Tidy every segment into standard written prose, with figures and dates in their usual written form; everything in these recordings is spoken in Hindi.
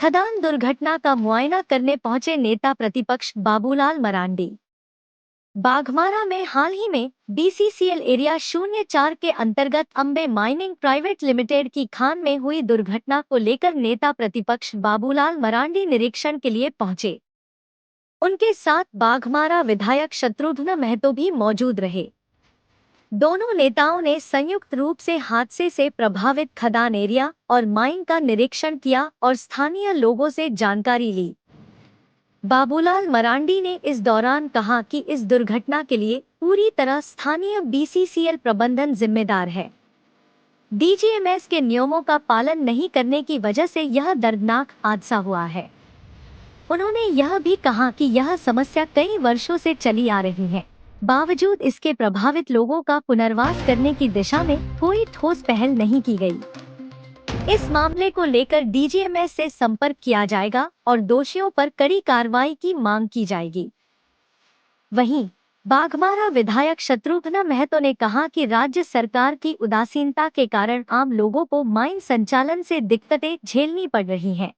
खदान दुर्घटना का मुआयना करने पहुंचे नेता प्रतिपक्ष बाबूलाल मरांडी। बाघमारा में हाल ही में बीसीसीएल एरिया 04 के अंतर्गत अंबे माइनिंग प्राइवेट लिमिटेड की खान में हुई दुर्घटना को लेकर नेता प्रतिपक्ष बाबूलाल मरांडी निरीक्षण के लिए पहुंचे। उनके साथ बाघमारा विधायक शत्रुघ्न महतो भी मौजूद रहे। दोनों नेताओं ने संयुक्त रूप से हादसे से प्रभावित खदान एरिया और माइन का निरीक्षण किया और स्थानीय लोगों से जानकारी ली। बाबूलाल मरांडी ने इस दौरान कहा कि इस दुर्घटना के लिए पूरी तरह स्थानीय बीसीसीएल प्रबंधन जिम्मेदार है। डीजीएमएस के नियमों का पालन नहीं करने की वजह से यह दर्दनाक हादसा हुआ है। उन्होंने यह भी कहा कि यह समस्या कई वर्षों से चली आ रही है, बावजूद इसके प्रभावित लोगों का पुनर्वास करने की दिशा में कोई ठोस पहल नहीं की गई। इस मामले को लेकर डीजीएमएस से संपर्क किया जाएगा और दोषियों पर कड़ी कार्रवाई की मांग की जाएगी। वहीं बाघमारा विधायक शत्रुघ्न महतो ने कहा कि राज्य सरकार की उदासीनता के कारण आम लोगों को माइन संचालन से दिक्कतें झेलनी पड़ रही हैं।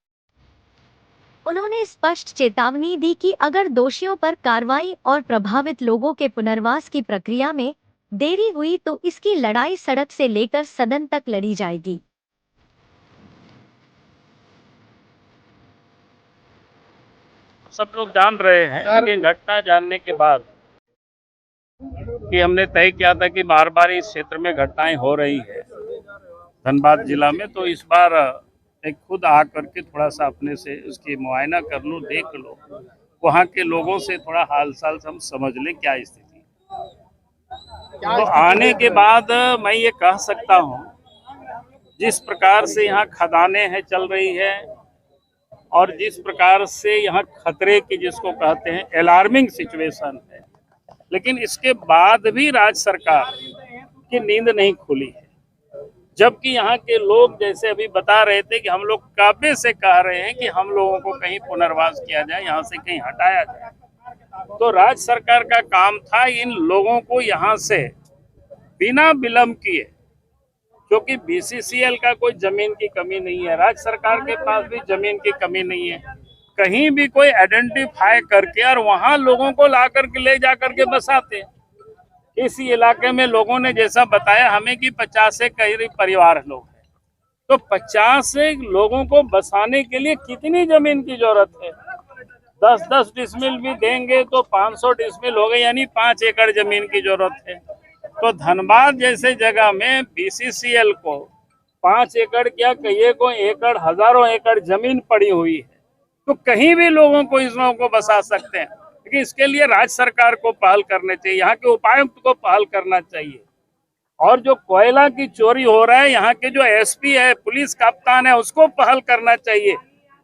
उन्होंने स्पष्ट चेतावनी दी कि अगर दोषियों पर कार्रवाई और प्रभावित लोगों के पुनर्वास की प्रक्रिया में देरी हुई तो इसकी लड़ाई सड़क से लेकर सदन तक लड़ी जाएगी। सब लोग जान रहे हैं कि घटना जानने के बाद कि हमने तय किया था कि बार बार इस क्षेत्र में घटनाएं हो रही है धनबाद जिला में, तो इस बार एक खुद आ करके थोड़ा सा अपने से उसकी मुआयना कर लूँ, देख लो, वहाँ के लोगों से थोड़ा हाल चाल हम समझ लें क्या स्थिति। तो आने के बाद मैं ये कह सकता हूँ, जिस प्रकार से यहाँ खदानें हैं चल रही है और जिस प्रकार से यहाँ खतरे की जिसको कहते हैं अलार्मिंग सिचुएशन है, लेकिन इसके बाद भी राज्य सरकार की नींद नहीं खुली है। जबकि यहाँ के लोग जैसे अभी बता रहे थे कि हम लोग काबे से कह रहे हैं कि हम लोगों को कहीं पुनर्वास किया जाए, यहाँ से कहीं हटाया जाए, तो राज्य सरकार का काम था इन लोगों को यहाँ से बिना विलंब किए, क्योंकि बीसीसीएल का कोई जमीन की कमी नहीं है, राज्य सरकार के पास भी जमीन की कमी नहीं है, कहीं भी कोई आइडेंटिफाई करके और वहां लोगों को ला करके ले जा करके बसाते। इसी इलाके में लोगों ने जैसा बताया हमें कि 50 से करीब परिवार लोग हैं, तो 50 लोगों को बसाने के लिए कितनी जमीन की जरूरत है? 10-10 डिसमिल भी देंगे तो 500 डिसमिल हो गए, यानी 5 एकड़ जमीन की जरूरत है। तो धनबाद जैसे जगह में बीसीसीएल को 5 एकड़ क्या कहिए को एकड़ हजारों एकड़ जमीन पड़ी हुई है, तो कहीं भी लोगों को इस लोगों को बसा सकते हैं। लेकिन इसके लिए राज्य सरकार को पहल करनी चाहिए, यहाँ के उपायुक्त को पहल करना चाहिए। और जो कोयला की चोरी हो रहा है, यहाँ के जो एसपी है, पुलिस कप्तान है, उसको पहल करना चाहिए।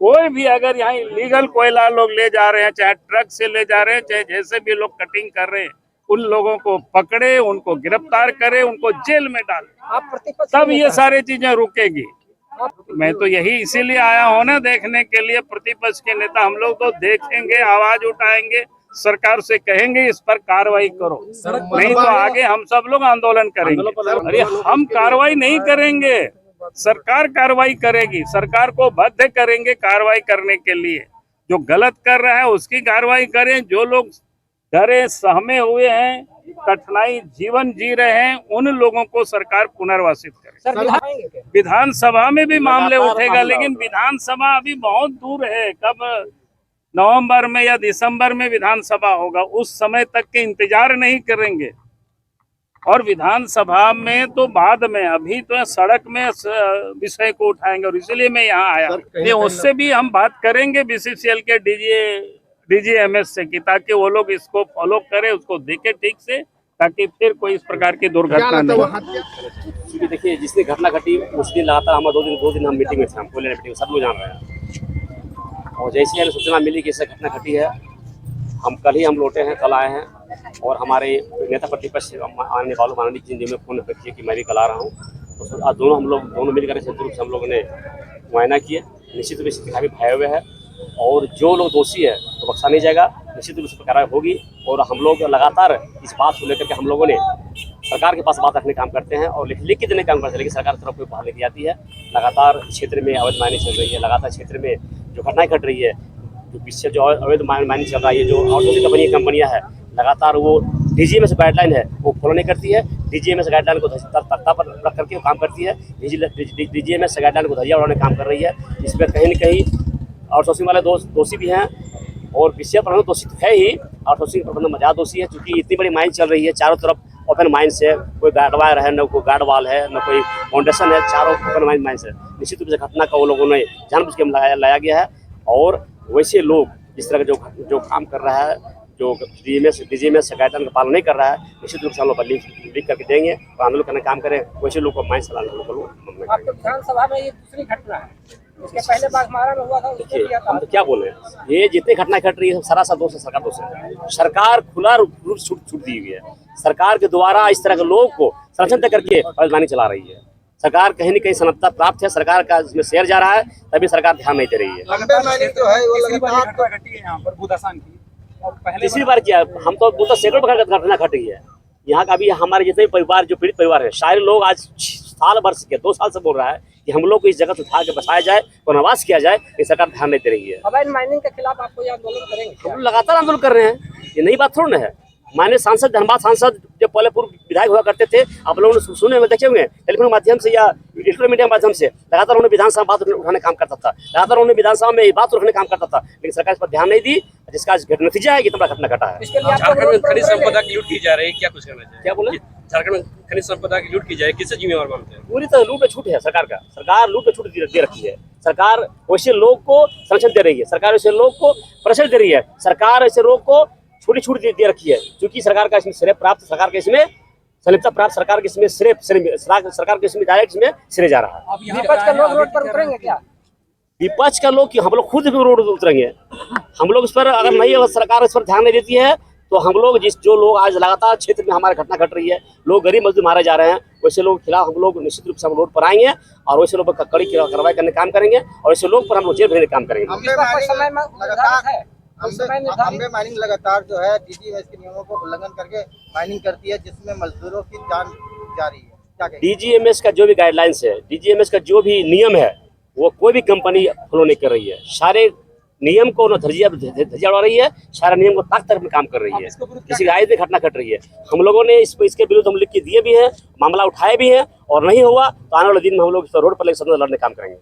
कोई भी अगर यहाँ इलीगल कोयला लोग ले जा रहे हैं, चाहे ट्रक से ले जा रहे हैं, चाहे जैसे भी लोग कटिंग कर रहे हैं, उन लोगों को पकड़े, उनको गिरफ्तार करे, उनको जेल में डाले, तब ये सारी चीजें रुकेगी। मैं तो यही इसीलिए आया हूँ ना, देखने के लिए। प्रतिपक्ष के नेता हम लोग तो देखेंगे, आवाज उठाएंगे, सरकार से कहेंगे इस पर कार्रवाई करो, नहीं तो आगे हम सब लोग आंदोलन करेंगे। अरे हम कार्रवाई नहीं करेंगे, सरकार कार्रवाई करेगी, सरकार को बाध्य करेंगे कार्रवाई करने के लिए। जो गलत कर रहा है उसकी कार्रवाई करें, जो लोग डरे सहमे हुए हैं, कठिनाई जीवन जी रहे हैं, उन लोगों को सरकार पुनर्वासित करे। विधानसभा में भी मामले उठेगा, लेकिन विधानसभा अभी बहुत दूर है। कब नवंबर में या दिसंबर में विधानसभा होगा, उस समय तक के इंतजार नहीं करेंगे। और विधानसभा में तो बाद में, अभी तो सड़क में विषय को उठाएंगे, और इसलिए मैं यहाँ आया। उससे भी हम बात करेंगे बीसीसीएल के डीजीएमएस से, कि ताकि वो लोग इसको फॉलो करें, उसको देखें ठीक से, ताकि फिर कोई इस प्रकार की दुर्घटना नहीं। क्योंकि देखिए, जिसने घटना घटी उस दिन लगातार हम दो दिन हम मीटिंग में थे, हम कोयले मीटिंग सब लोग जान रहे हैं। और जैसे ही हमें सूचना मिली कि ऐसा घटना घटी है, हम कल ही लौटे हैं, कल आए हैं। और हमारे नेता प्रतिपक्ष माननीय बाबूलाल मरांडी जी ने फोन पर किया कि मैं भी कल आ रहा हूँ। तो आज हम लोग मिलकर संयुक्त रूप से हम लोगों ने मुआयना किया। निश्चित रूप से काफी भय हुए है, और जो लोग दोषी है तो बख्शा नहीं जाएगा, निश्चित रूप से कार्रवाई होगी। और हम लोग लगातार इस बात को लेकर के हम लोगों ने सरकार के पास बात रखने काम करते हैं और लिख के देने काम करते हैं, लेकिन सरकार की तरफ कोई पहल नहीं आती है। लगातार क्षेत्र में अवैध माइनिंग चल रही है, लगातार क्षेत्र में जो घटनाएं घट रही है, जो पीछे जो अवैध माइनिंग चल रहा है, जो आउटसोर्सिंग कंपनियां हैं, लगातार वो डीजीएमएस गाइडलाइन है वो फॉलो नहीं करती है। डीजीएमएस गाइडलाइन को तख्ता पर रख करके वो काम करती है। डीजीएमएस गाइडलाइन को धजिया उड़ाने काम कर रही है। इसमें कहीं न कहीं आउटसोर्सिंग वाले दोषी भी हैं और विषय प्रबंधन दोषी तो है ही, आउटसोर्सिंग प्रबंधन ज़्यादा दोषी है, क्योंकि इतनी बड़ी माइन चल रही है, चारों तरफ ओपन माइंस है, कोई गार्ड वायर है, न कोई गार्ड वाल है, न कोई फाउंडेशन है, चारों ओपन माइंस है। निश्चित रूप से घटना का वो लोगों ने जानबूझ के लाया गया है और वैसे लोग जिस तरह जो काम कर रहा है, जो डीजीएमएस गाइडलाइन का पालन नहीं कर रहा है, निश्चित रूप से हम लोग लिख करके देंगे और आंदोलन करने काम करें। वैसे लोग को माइंस चलाने को आपके विधानसभा में ये दूसरी घटना है, इसके पहले बाघमारा में हुआ था, उसके देखिए, लिया था। हम तो क्या बोले, ये जितनी घटना घट रही है सारा दोष है सरकार दोष है। सरकार खुला रूप छूट दी हुई है। सरकार के द्वारा इस तरह के लोगों को संरक्षण करके राजधानी चला रही है। सरकार कहीं न कहीं सनकता प्राप्त है, सरकार का इसमें शेयर जा रहा है, तभी सरकार ध्यान नहीं दे रही है। तीसरी बार किया, हम तो सैकड़ों घटना घट रही है यहाँ का। अभी हमारे जितने परिवार जो पीड़ित परिवार है, सारे लोग आज साल भर से 2 साल से बोल रहा है कि हम लोग को इस जगह से उठा के बचाया जाए, पुनर्वास किया जाए, ये सरकार ध्यान नहीं दे रही है। अवैध माइनिंग के खिलाफ आपको ये आंदोलन करेंगे? हम लोग लगातार आंदोलन कर रहे हैं, ये नई बात थोड़ा ना है। माननीय सांसद, धनबाद सांसद जो पहले पूर्व विधायक हुआ करते थे, आप लोगों ने सुने में देखे होंगे, टेलीफोन के माध्यम से या इलेक्ट्रॉनिक मीडिया के माध्यम से लगातार उन्होंने विधानसभा बात उठाने काम करता था, लगातार उन्होंने विधानसभा में बात उठाने काम करता था, लेकिन सरकार इस पर ध्यान नहीं दी, जिसका नतीजा है कि इतना घटना घटा है। इसके लिए आप झारखंड में खनिज संपदा की लूट की जा रही है, क्या कुछ करना चाहिए? क्या बोले? झारखंड में खनिज संपदा की लूट की जाए, किससे जिम्मेवार मानते हैं? पूरी तरह लूट में छूट है सरकार का। सरकार लूट में छूट दे रखी है। सरकार वैसे लोग को संरक्षण दे रही है, सरकार वैसे लोग को प्रेशर दे रही है, सरकार ऐसे लोग को छोटी छूट दे रखी है, क्योंकि सरकार का इसमें श्रेय प्राप्त, सरकार के इसमें संलिप्तता प्राप्त, सरकार के इसमें श्रेय सरकार के इसमें डायरेक्ट इसमें श्रेय जा रहा है। विपक्ष के लोग रोड पर उतरेंगे क्या? विपक्ष का लोग कि हम लोग खुद भी रोड उतरेंगे। हम लोग इस पर अगर नहीं, सरकार इस पर ध्यान नहीं देती है, तो हम लोग जो लोग आज लगातार क्षेत्र में हमारे घटना घट रही है, लोग गरीब मजदूर मारे जा रहे हैं, वैसे लोगों के खिलाफ हम लोग निश्चित रूप से हम रोड पर आएंगे और वैसे लोगों पर कड़ी कार्रवाई करने काम करेंगे और वैसे लोग पर हम लोग जेल भेजने काम करेंगे। अम्बे माइनिंग लगातार जो है डीजीएमएस के नियमों को उल्लंघन करके माइनिंग करती है, जिसमें मजदूरों की जान जा रही है। क्या कहेंगे? डीजीएमएस का जो भी गाइडलाइंस है, डीजीएमएस का जो भी नियम है, वो कोई भी कंपनी फॉलो नहीं कर रही है। सारे नियम को धजिया उड़ा रही है, सारा नियम को ताक में काम कर रही है। किसी राय में घटना घट रही है, हम लोगों ने इसके विरुद्ध हम लिख के दिए भी हैं, मामला उठाए भी हैं और नहीं हुआ तो आने वाले दिन में हम लोग रोड पर लेकर लड़ने काम करेंगे।